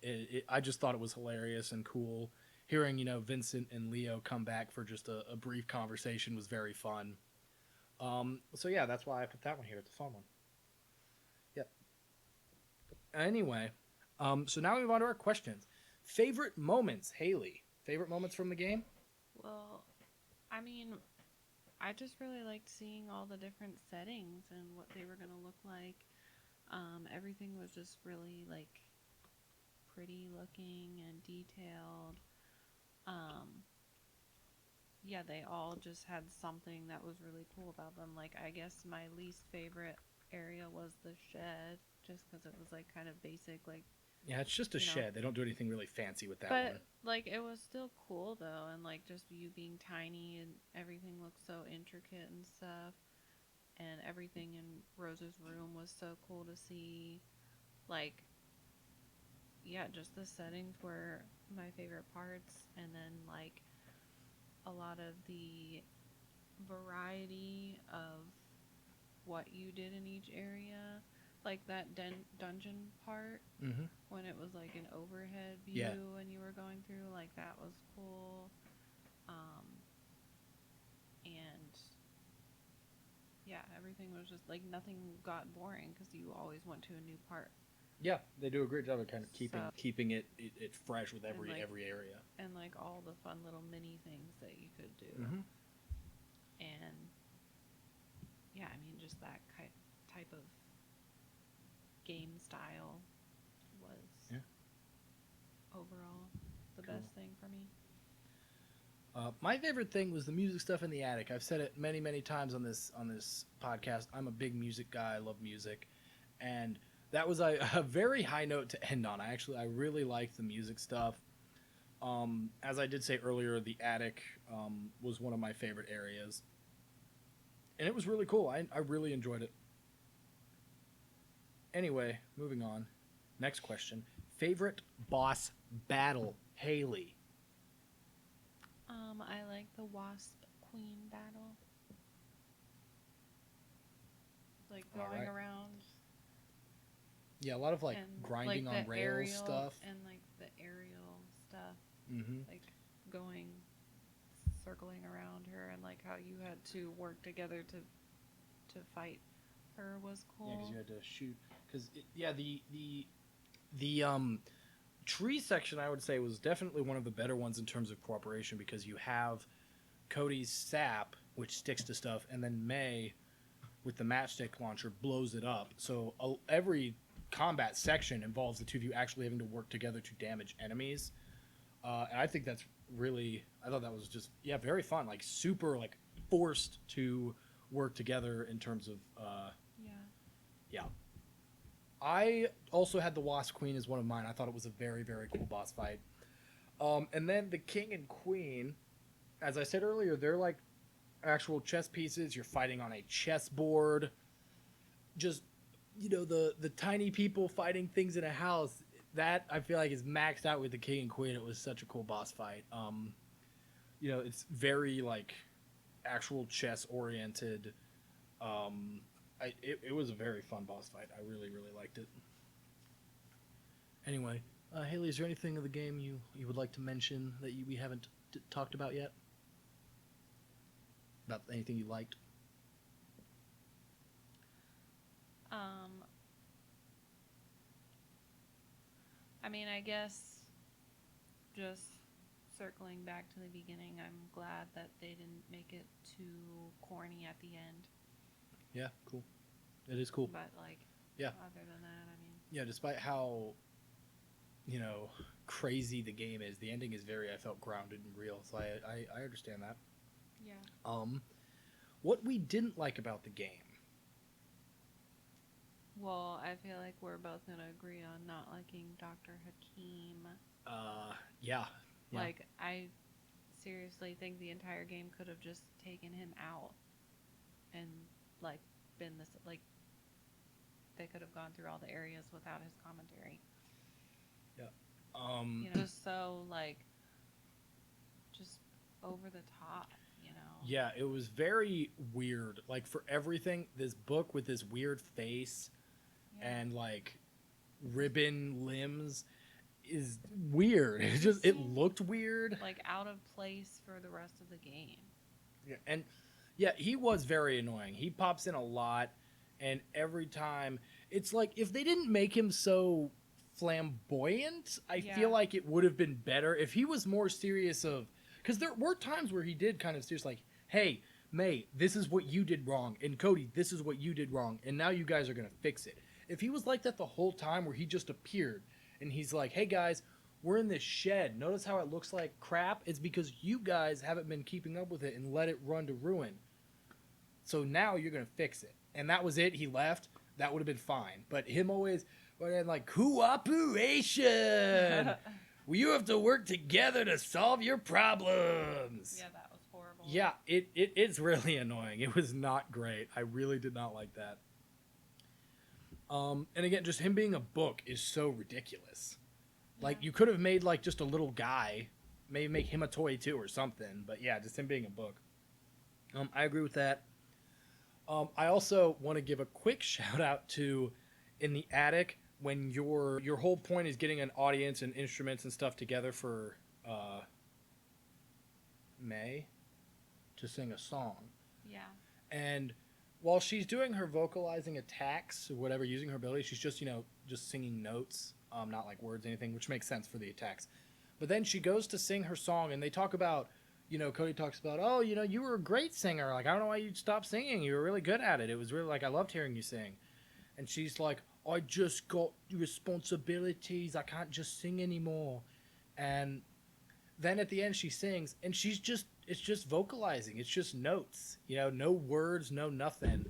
I just thought it was hilarious and cool. Hearing, Vincent and Leo come back for just a brief conversation was very fun. That's why I put that one here. It's a fun one. Yep. Anyway, so now we move on to our questions. Favorite moments, Haley. Favorite moments from the game? Well, I just really liked seeing all the different settings and what they were going to look like. Everything was just really, like, pretty looking and detailed. They all just had something that was really cool about them. Like, I guess my least favorite area was the shed, just because it was, like, kind of basic, like... Yeah, it's just a shed. They don't do anything really fancy with that one. But, like, it was still cool, though, and, like, just you being tiny and everything looked so intricate and stuff. And everything in Rose's room was so cool to see. Like, yeah, just the settings were my favorite parts, and then like a lot of the variety of what you did in each area, like that dungeon part Mm-hmm. when it was like an overhead Yeah. view and you were going through, like that was cool. Um, and yeah, everything was just like nothing got boring because you always went to a new part. Yeah, they do a great job of kind of So keeping it fresh with and like every area. and like all the fun little mini things that you could do, Mm-hmm. and yeah, I mean just that type of game style was Yeah. overall the Cool. best thing for me. My favorite thing was the music stuff in the attic. I've said it many times on this podcast. I'm a big music guy. I love music, and that was a very high note to end on. I really liked the music stuff. As I did say earlier, the attic was one of my favorite areas, and it was really cool. I really enjoyed it. Anyway, moving on. Next question: favorite boss battle, Haley. I like the Wasp Queen battle, like All going right. around Yeah, a lot of like and grinding like on the rails aerial stuff. and like the aerial stuff, Mm-hmm. like going circling around her, and like how you had to work together to fight her was Yeah, because cool. you had to shoot. Because yeah, the tree section I would say was definitely one of the better ones in terms of cooperation because you have Cody's sap which sticks to stuff, and then May with the matchstick launcher blows it up. So every combat section involves the two of you actually having to work together to damage enemies. And I think that's really, I thought that was just, yeah, very fun. Like super, like forced to work together in terms of, Yeah. yeah. I also had the Wasp Queen as one of mine. I thought it was a very cool boss fight. And then the King and Queen, as I said earlier, they're like actual chess pieces. You're fighting on a chessboard. Just, the tiny people fighting things in a house. That I feel like is maxed out with the King and Queen. It was such a cool boss fight. It's very like actual chess oriented. It was a very fun boss fight. I really liked it. Anyway, Haley, is there anything of the game you would like to mention that we haven't talked about yet? About anything you liked? Um, I mean, I guess just circling back to the beginning, I'm glad that they didn't make it too corny at the end. Yeah, cool. It is cool. But like, Yeah. other than that, I mean, Yeah, despite how crazy the game is, the ending is very, I felt, grounded and real. So I understand that. yeah. What we didn't like about the game. Well, I feel like we're both gonna agree on not liking Dr. Hakim. Yeah. Like, I seriously think the entire game could have just taken him out and like been this like they could have gone through all the areas without his commentary. Yeah. Just so like just over the top. Yeah, it was very weird. Like for everything, this book with this weird face Yeah. and like ribbon limbs is weird. It looked weird. Like out of place for the rest of the game. Yeah, and yeah, he was very annoying. He pops in a lot, and every time it's like if they didn't make him so flamboyant, I feel like it would have been better if he was more serious of, because there were times where he did kind of serious, like, hey, May, this is what you did wrong, and Cody, this is what you did wrong, and now you guys are gonna fix it. If he was like that the whole time, where he just appeared and he's like, hey guys, we're in this shed, notice how it looks like crap? It's because you guys haven't been keeping up with it and let it run to ruin, so now you're gonna fix it. And that was it. He left. That would have been fine. But him always like cooperation. Well, you have to work together to solve your problems. Yeah, that was horrible. Yeah, it's really annoying. It was not great. I really did not like that. And again, just him being a book is so ridiculous. Like you could have made like just a little guy, maybe make him a toy too or something. But yeah, just him being a book. I agree with that. I also want to give a quick shout out to in the attic when your whole point is getting an audience and instruments and stuff together for May to sing a song. Yeah. And while she's doing her vocalizing attacks or whatever, using her ability, she's just just singing notes, not like words or anything, which makes sense for the attacks. But then she goes to sing her song, and they talk about, Cody talks about, oh, you were a great singer. Like, I don't know why you stopped singing. You were really good at it. It was really, like, I loved hearing you sing. And she's like, I just got responsibilities. I can't just sing anymore. And then at the end she sings, and it's just vocalizing. It's just notes. No words, no nothing.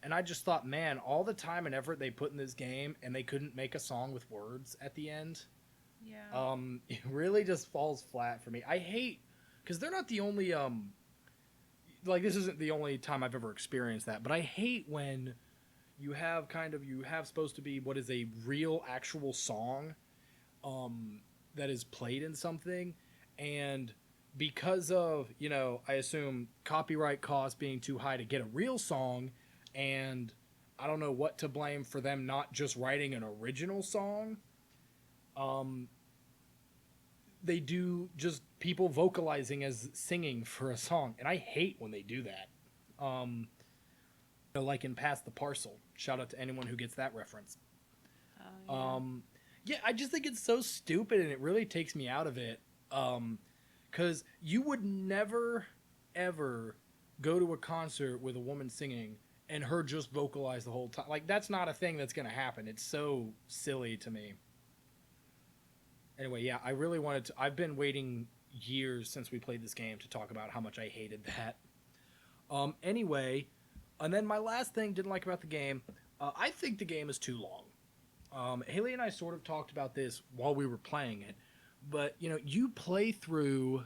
And I just thought, man, all the time and effort they put in this game, and they couldn't make a song with words at the end. Yeah. It really just falls flat for me. I hate, because they're not the only, like, this isn't the only time I've ever experienced that, but I hate when you have supposed to be what is a real actual song, that is played in something, and because of, I assume copyright costs being too high to get a real song, and I don't know what to blame for them not just writing an original song. They do just people vocalizing as singing for a song, and I hate when they do that. Like in Pass the Parcel. Shout out to anyone who gets that reference. Oh, yeah. Yeah, I just think it's so stupid, and it really takes me out of it. Because you would never, ever go to a concert with a woman singing and her just vocalize the whole time. Like, that's not a thing that's going to happen. It's so silly to me. Anyway, yeah, I really wanted to... I've been waiting years since we played this game to talk about how much I hated that. Anyway, and then my last thing didn't like about the game, I think the game is too long. Haley and I sort of talked about this while we were playing it, but, you play through...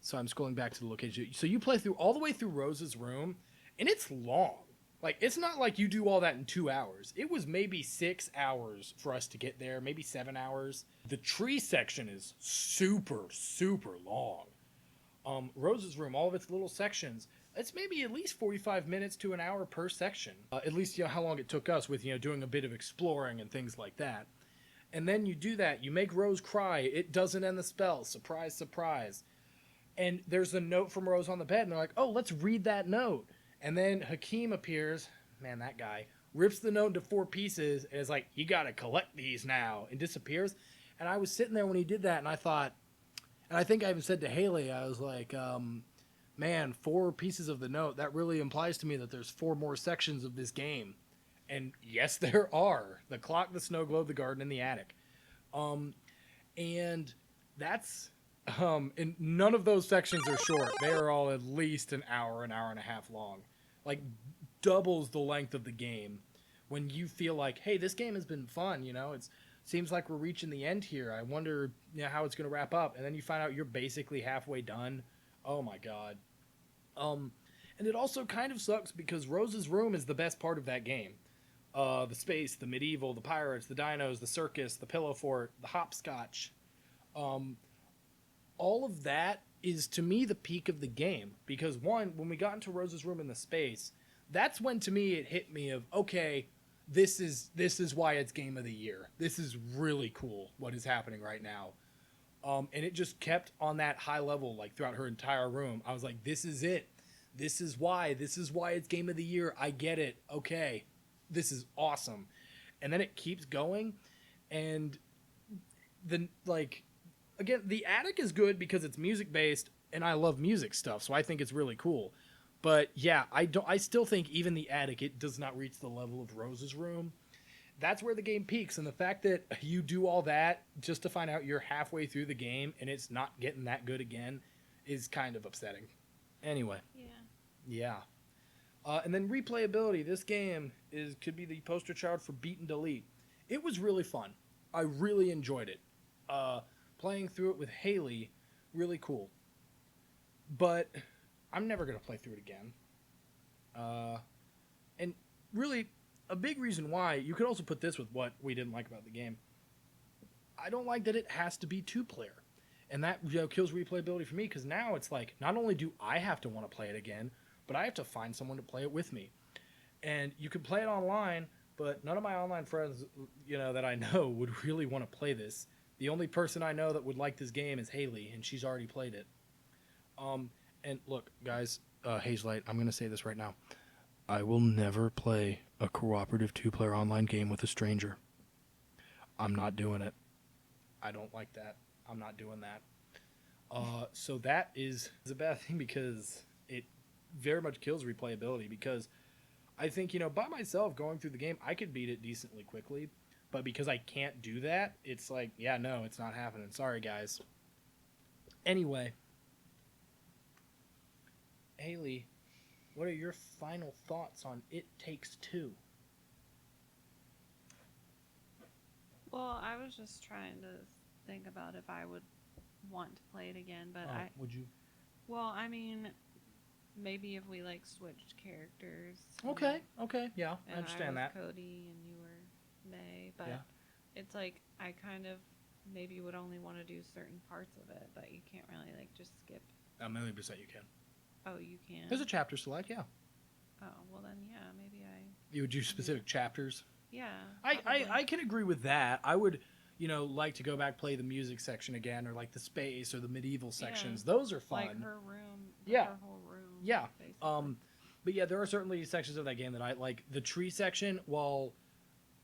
So I'm scrolling back to the location. So you play through all the way through Rose's room, and it's long. Like, it's not like you do all that in 2 hours. It was maybe 6 hours for us to get there, maybe 7 hours. The tree section is super, super long. Rose's room, all of its little sections, it's maybe at least 45 minutes to an hour per section. At least, how long it took us with, doing a bit of exploring and things like that. And then you do that. You make Rose cry. It doesn't end the spell. Surprise, surprise. And there's a note from Rose on the bed, and they're like, oh, let's read that note. And then Hakeem appears, man, that guy, rips the note into 4 pieces, and is like, you gotta collect these now, and disappears. And I was sitting there when he did that, and I thought, and I think I even said to Haley, I was like, man, 4 pieces of the note, that really implies to me that there's 4 more sections of this game. And yes, there are. The clock, the snow globe, the garden, and the attic. And that's... and none of those sections are short. They are all at least an hour and a half long. Like, doubles the length of the game. When you feel like, hey, this game has been fun, it seems like we're reaching the end here. I wonder how it's going to wrap up. And then you find out you're basically halfway done. Oh, my God. And it also kind of sucks because Rose's room is the best part of that game. The space, the medieval, the pirates, the dinos, the circus, the pillow fort, the hopscotch. All of that is, to me, the peak of the game. Because, one, when we got into Rose's room in the space, that's when, to me, it hit me of, okay, this is why it's Game of the Year. This is really cool, what is happening right now. And it just kept on that high level, like, throughout her entire room. I was like, this is it. This is why it's Game of the Year. I get it. Okay. This is awesome. And then it keeps going, and again, the attic is good because it's music based, and I love music stuff, so I think it's really cool. But yeah, I still think even the attic, it does not reach the level of Rose's room. That's where the game peaks, and the fact that you do all that just to find out you're halfway through the game and it's not getting that good again is kind of upsetting. Anyway. Yeah. And then replayability. This game could be the poster child for beat and delete. It was really fun. I really enjoyed it. Playing through it with Haley, really cool. But I'm never going to play through it again. And really, a big reason why, you could also put this with what we didn't like about the game. I don't like that it has to be two-player. And that kills replayability for me because now it's like not only do I have to want to play it again, but I have to find someone to play it with me. And you can play it online, but none of my online friends, that I know would really want to play this. The only person I know that would like this game is Haley, and she's already played it. Um, and look, guys, Hazelight, I'm going to say this right now. I will never play a cooperative two-player online game with a stranger. I'm not doing it. I don't like that. I'm not doing that. So that is a bad thing because it very much kills replayability because I think, by myself going through the game, I could beat it decently quickly. But because I can't do that, it's like, yeah, no, it's not happening. Sorry, guys. Anyway, Haley, what are your final thoughts on It Takes Two? Well, I was just trying to think about if I would want to play it again, but Would you? well, I mean, maybe if we like switched characters. Okay, yeah, I And understand I was that. Cody and you were May, but Yeah. it's like I kind of maybe would only want to do certain parts of it, but you can't really like just skip. 1,000,000% you can. Oh, you can. There's a chapter select, yeah. Oh, well then, yeah, maybe I. You would do specific chapters. Yeah. I can agree with that. I would, like to go back play the music section again, or like the space or the medieval sections. Yeah. Those are fun. Like her room. Yeah. Her whole room. Yeah. Basically. But yeah, there are certainly sections of that game that I like. The tree section, while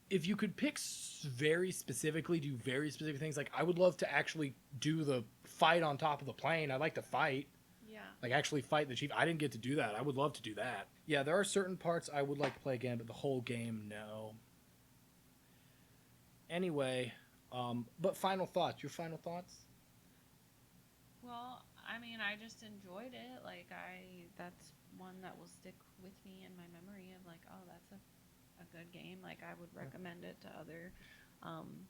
if you could pick very specifically, do very specific things, like I would love to actually do the fight on top of the plane. I'd like to fight. Yeah. Like actually fight the chief. I didn't get to do that. I would love to do that. Yeah, there are certain parts I would like to play again, but the whole game, no. Anyway, but final thoughts. Your final thoughts? Well, I mean, I just enjoyed it. Like, that's one that will stick with me in my memory of, like, oh, that's a good game. Like, I would recommend it to other, um,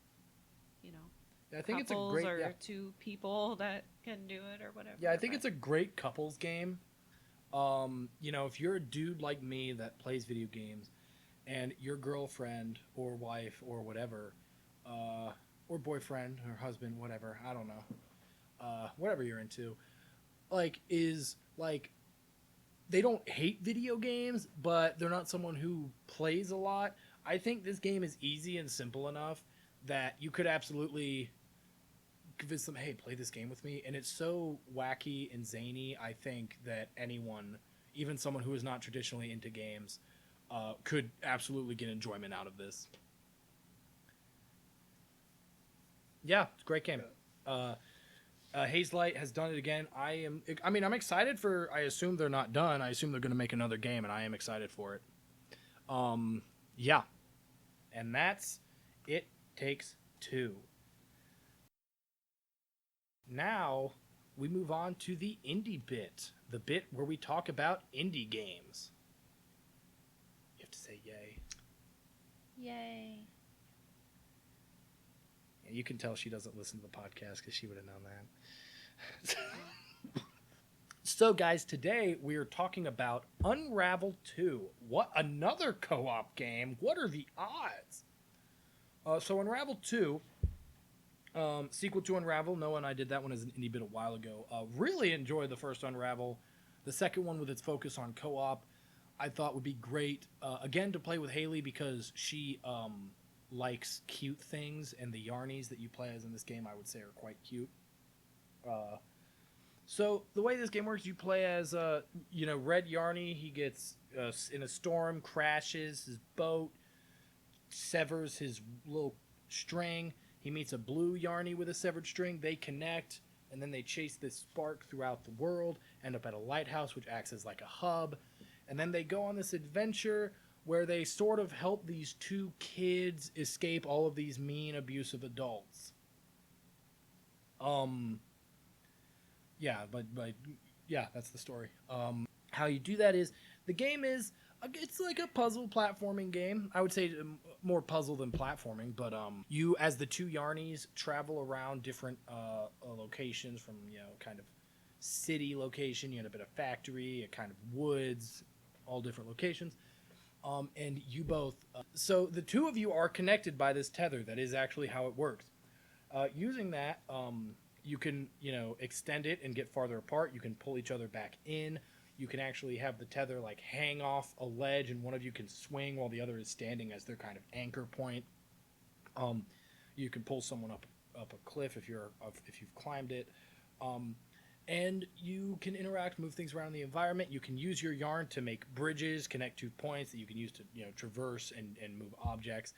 you know, Yeah, I think it's a couples great. or Yeah. two people that can do it or whatever. Yeah, I think but- it's a great couples game. If you're a dude like me that plays video games, and your girlfriend or wife or whatever, or boyfriend or husband, whatever, I don't know, whatever you're into, is they don't hate video games, but they're not someone who plays a lot. I think this game is easy and simple enough that you could absolutely convince them, hey, play this game with me. And it's so wacky and zany, I think that anyone, even someone who is not traditionally into games, could absolutely get enjoyment out of this. Yeah, it's a great game. Hazelight has done it again. I'm excited for. I assume they're not done. I assume they're going to make another game, and I am excited for it. Yeah, and that's It Takes Two. Now we move on to the indie bit, the bit where we talk about indie games. You have to say yay. Yay. And you can tell she doesn't listen to the podcast because she would have known that. So, guys, today we are talking about Unravel 2. What another co-op game? What are the odds? So, Unravel 2, sequel to Unravel. Noah and I did that one as an indie bit a while ago. Really enjoyed the first Unravel. The second one, with its focus on co-op, I thought would be great. Again, to play with Haley because she likes cute things, and the Yarnies that you play as in this game, I would say, are quite cute. So the way this game works, you play as Red Yarny. He gets in a storm, crashes his boat, severs his little string. He meets a blue Yarny with a severed string. They connect, and then they chase this spark throughout the world. End up at a lighthouse, which acts as like a hub, and then they go on this adventure where they sort of help these two kids escape all of these mean, abusive adults. Yeah, but yeah, that's the story. How you do that is the game is it's like a puzzle platforming game. I would say more puzzle than platforming, but you as the two Yarnies travel around different locations from kind of city location. You end up at a factory, a kind of woods, all different locations. And you both so the two of you are connected by this tether. That is actually how it works. Using that, you can extend it and get farther apart. You can pull each other back in. You can actually have the tether like hang off a ledge, and one of you can swing while the other is standing as their kind of anchor point. Um, you can pull someone up a cliff if you've climbed it. Um, and you can interact, move things around in the environment. You can use your yarn to make bridges, connect two points that you can use to traverse and move objects.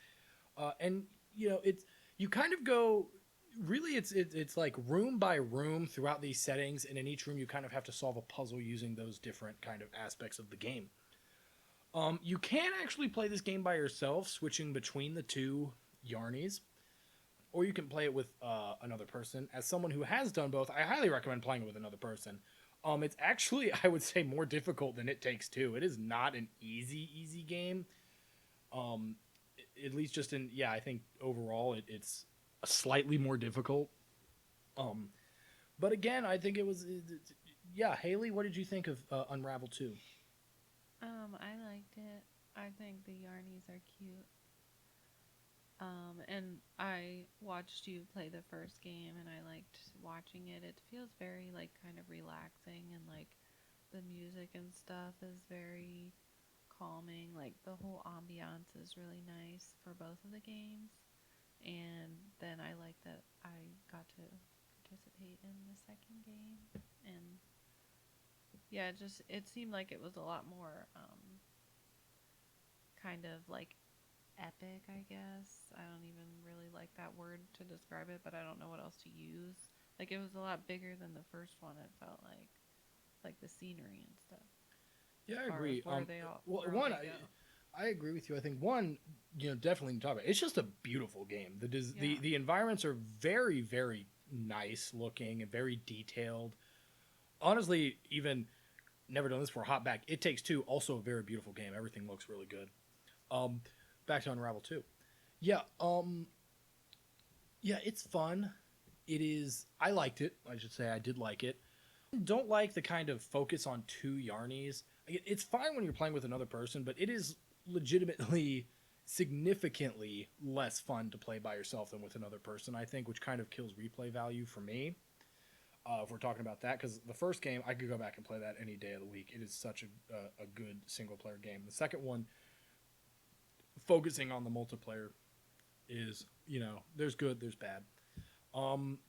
And it's you kind of go really it's like room by room throughout these settings, and in each room you kind of have to solve a puzzle using those different kind of aspects of the game. You can actually play this game by yourself, switching between the two yarnies, or you can play it with another person. As someone who has done both, I highly recommend playing it with another person. It's actually, I would say, more difficult than It Takes Two. It is not an easy game. Um, at least just in, yeah, I think overall it's slightly more difficult. Um, but again, I think yeah. Haley, what did you think of Unravel 2? I liked it. I think the Yarnies are cute. And I watched you play the first game, and I liked watching it. It feels very like kind of relaxing, and like the music and stuff is very calming. Like the whole ambiance is really nice for both of the games. And then I like that I got to participate in the second game, and yeah, it seemed like it was a lot more kind of like epic, I guess. I don't even really like that word to describe it, but I don't know what else to use. Like it was a lot bigger than the first one. It felt like the scenery and stuff. Yeah, As I far as agree. Well, where all one, they go. I agree with you. I think one, definitely talk about. It's just a beautiful game. Yeah. The environments are very nice looking and very detailed. Honestly, even never done this before. Hop back. It Takes Two, also a very beautiful game. Everything looks really good. Um, Back to Unravel 2. Yeah. Yeah, it's fun. It is. I liked it. I should say I did like it. Don't like the kind of focus on two yarnies. It's fine when you're playing with another person, but it is legitimately significantly less fun to play by yourself than with another person, I think, which kind of kills replay value for me. If we're talking about that, because the first game I could go back and play that any day of the week. It is such a good single player game. The second one, focusing on the multiplayer, is there's good, there's bad. Um,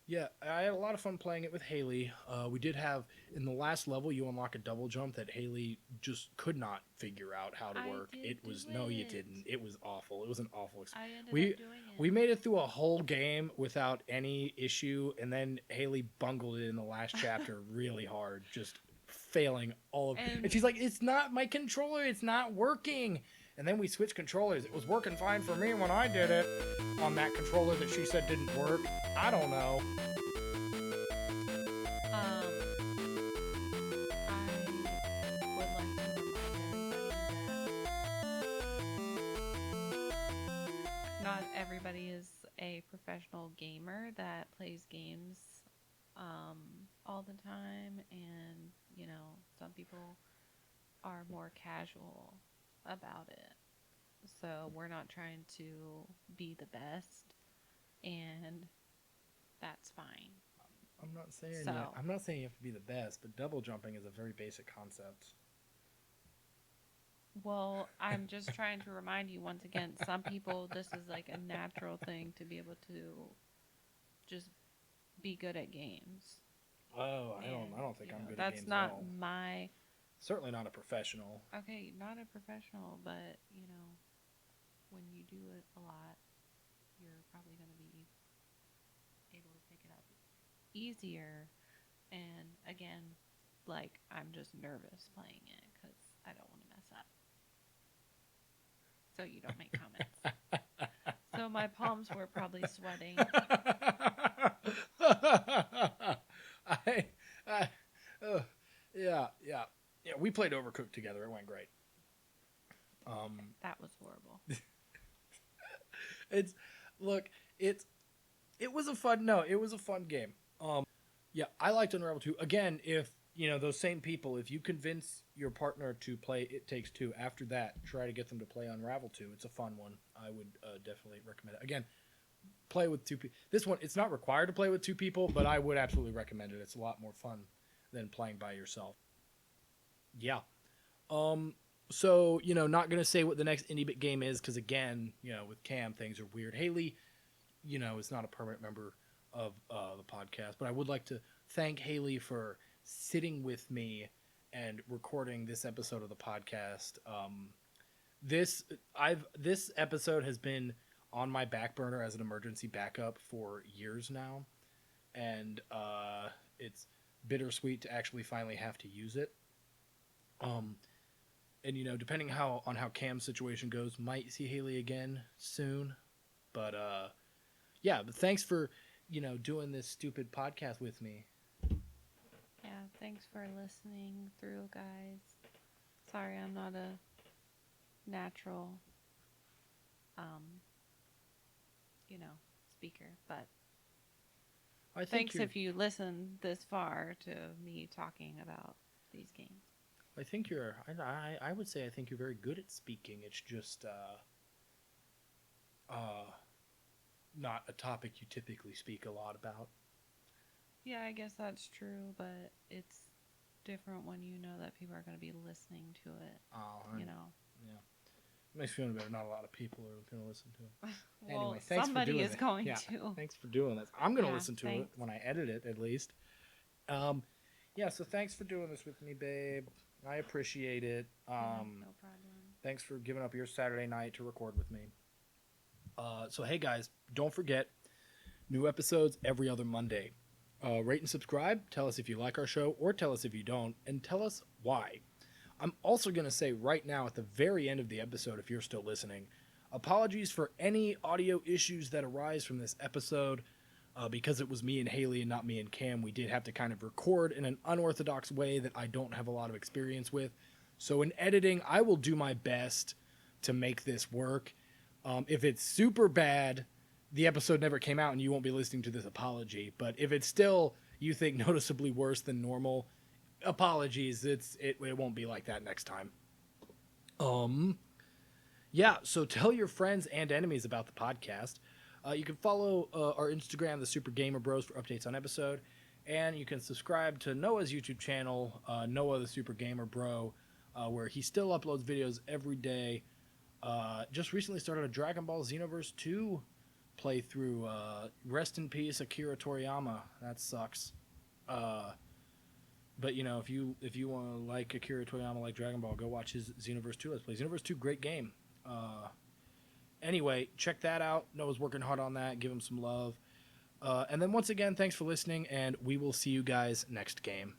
Yeah, I had a lot of fun playing it with Haley. We did have in the last level you unlock a double jump that Haley just could not figure out how to I work. did It do was no, you it. didn't. It was awful. It was an awful I experience. ended We up doing we it. made it through a whole game without any issue, and then Haley bungled it in the last chapter really hard, just failing all of. And And she's like, "It's not my controller. It's not working." And then we switched controllers. It was working fine for me when I did it on that controller that she said didn't work. I don't know. I would like to remind everybody that not everybody is a professional gamer that plays games um, all the time, and some people are more casual about it. So we're not trying to be the best, and that's fine. So, I'm not saying you have to be the best, but double jumping is a very basic concept. well, I'm just trying to remind you once again, some people, this is like a natural thing to be able to just be good at games. Oh, And, I don't think I'm good at that's games at not all. my, Certainly not a professional. okay, not a professional, but, when you do it a lot, you're probably going to be able to pick it up easier. And again, like, I'm just nervous playing it because I don't want to mess up. So you don't make comments. So my palms were probably sweating. I, I uh, yeah. We played Overcooked together. It went great. That was horrible. It's look, it was a fun no, it was a fun game. Yeah, I liked Unravel 2. Again, if those same people, if you convince your partner to play It Takes Two, after that, try to get them to play Unravel 2. It's a fun one. I would definitely recommend it. Again, play with two people. This one, it's not required to play with two people, but I would absolutely recommend it. It's a lot more fun than playing by yourself. Yeah. So, not going to say what the next indie bit game is because, again, with Cam, things are weird. Haley, is not a permanent member of the podcast, but I would like to thank Haley for sitting with me and recording this episode of the podcast. This episode has been on my back burner as an emergency backup for years now, and it's bittersweet to actually finally have to use it. And depending on how Cam's situation goes, might see Haley again soon. But but thanks for doing this stupid podcast with me. Yeah, thanks for listening through, guys. Sorry, I'm not a natural, speaker, but thanks if you listen this far to me talking about these games. I think I would say I think you're very good at speaking. It's just not a topic you typically speak a lot about. Yeah, I guess that's true, but it's different when you know that people are going to be listening to it. Yeah. It makes me feel better. Not a lot of people are going to listen to it. Well, anyway, thanks somebody for doing is going to. Thanks for doing this. I'm going to listen to it when I edit it, at least. So thanks for doing this with me, babe. I appreciate it. No problem. Thanks for giving up your Saturday night to record with me. So, hey, guys, don't forget, new episodes every other Monday. Rate and subscribe. Tell us if you like our show or tell us if you don't, and tell us why. I'm also going to say right now at the very end of the episode, if you're still listening, apologies for any audio issues that arise from this episode. Because it was me and Haley and not me and Cam, we did have to kind of record in an unorthodox way that I don't have a lot of experience with. So in editing, I will do my best to make this work. If it's super bad, the episode never came out and you won't be listening to this apology. But if it's still, you think, noticeably worse than normal, apologies. It won't be like that next time. So tell your friends and enemies about the podcast. You can follow our Instagram, the Super Gamer Bros, for updates on episode. And you can subscribe to Noah's YouTube channel, Noah the Super Gamer Bro, where he still uploads videos every day. Just recently started a Dragon Ball Xenoverse 2 playthrough. Rest in peace, Akira Toriyama. That sucks. But if you want to like Akira Toriyama like Dragon Ball, go watch his Xenoverse 2 Let's Play. Xenoverse 2, great game. Anyway, check that out. Noah's working hard on that. Give him some love. And then once again, thanks for listening, and we will see you guys next game.